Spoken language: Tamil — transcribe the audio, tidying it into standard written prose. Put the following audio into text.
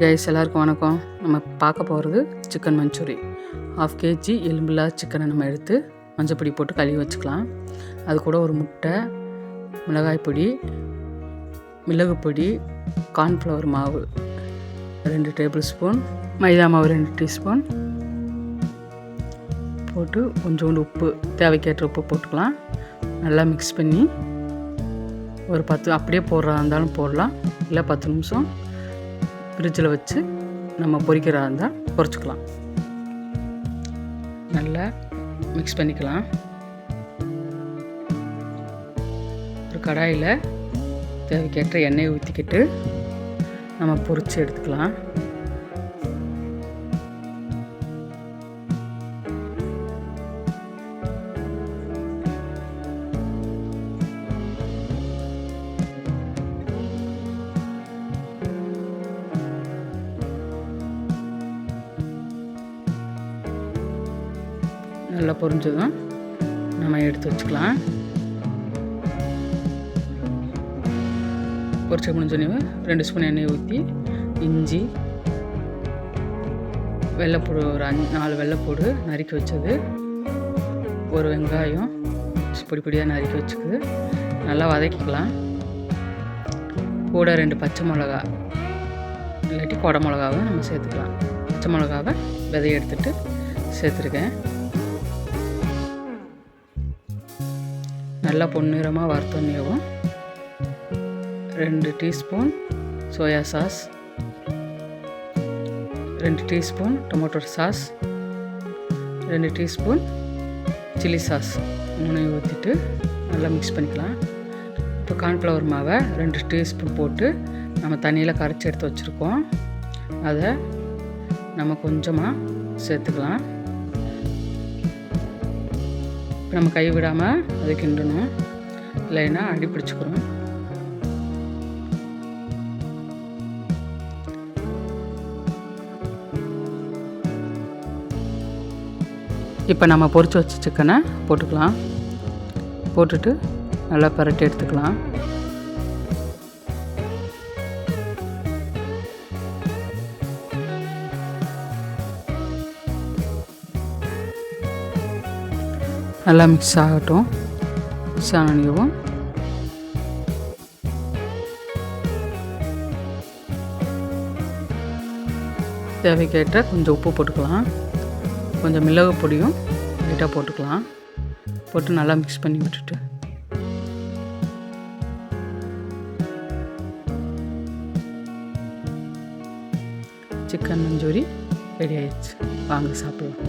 கைஸ் எல்லாருக்கும் வணக்கம். நம்ம பார்க்க போகிறது சிக்கன் மஞ்சூரி. 1/2 kg எலும்பில்லா சிக்கனை நம்ம எடுத்து மஞ்சப்பொடி போட்டு கழுவி வச்சுக்கலாம். அது கூட ஒரு முட்டை, மிளகாய் பொடி, மிளகு பொடி, கார்ன்ஃப்ளவர் மாவு 2 டேபிள் ஸ்பூன், மைதா மாவு 2 டீஸ்பூன் போட்டு கொஞ்சோண்டு உப்பு, தேவைக்கேற்ற உப்பு போட்டுக்கலாம். நல்லா மிக்ஸ் பண்ணி ஒரு 10 அப்படியே போடுறதா இருந்தாலும் போடலாம், இல்லை 10 நிமிஷம் ஃப்ரிட்ஜில் வச்சு நம்ம பொரிக்கிறதா இருந்தால் பொரிச்சுக்கலாம். நல்லா மிக்ஸ் பண்ணிக்கலாம். ஒரு கடாயில் தேவைக்கேற்ற எண்ணெயை ஊற்றிக்கிட்டு நம்ம பொரித்து எடுத்துக்கலாம். நல்லா பொரிஞ்சதும் நம்ம எடுத்து வச்சுக்கலாம். பொரிச்சு முடிஞ்சோடனே 2 ஸ்பூன் எண்ணெய் ஊற்றி இஞ்சி, வெள்ளைப்பூடு ஒரு 4 வெள்ளைப்பூடு நறுக்கி வச்சது, ஒரு வெங்காயம் பொடி பொடியாக நறுக்கி வச்சுக்குது, நல்லா வதக்கிக்கலாம். கூட 2 பச்சை மிளகா இல்லாட்டி கொடை மிளகாவை நம்ம சேர்த்துக்கலாம். பச்சை மிளகாவை விதையை எடுத்துகிட்டு சேர்த்துருக்கேன். நல்லா பொன்னிறமாக வறுத்தோன்னையும் 2 teaspoon soya sauce, 2 teaspoon tomato sauce, 2 teaspoon chilli sauce 3 ஊற்றிட்டு நல்லா மிக்ஸ் பண்ணிக்கலாம். இப்போ கார்ன்ஃப்ளவர் மாவை 2 டீஸ்பூன் போட்டு நம்ம தண்ணியில் கரைச்சி எடுத்து வச்சுருக்கோம். அதை நம்ம கொஞ்சமாக சேர்த்துக்கலாம். நம்ம கை விடாமல் அதை கிண்டணும், இல்லைன்னா அடி பிடிச்சிக்கிறோம். இப்போ நம்ம பொரிச்சு வச்ச சிக்கனை போட்டுக்கலாம். போட்டுட்டு நல்லா பரட்டி எடுத்துக்கலாம். நல்லா மிக்ஸ் ஆகட்டும். மிக்ஸ் ஆனவும் தேவைக்கேற்ற கொஞ்சம் உப்பு போட்டுக்கலாம். கொஞ்சம் மிளகு பொடியும் லைட்டாக போட்டுக்கலாம். போட்டு நல்லா மிக்ஸ் பண்ணி விட்டுட்டு சிக்கன் மஞ்சூரி ரெடி ஆயிடுச்சு. வாங்க சாப்பிடலாம்.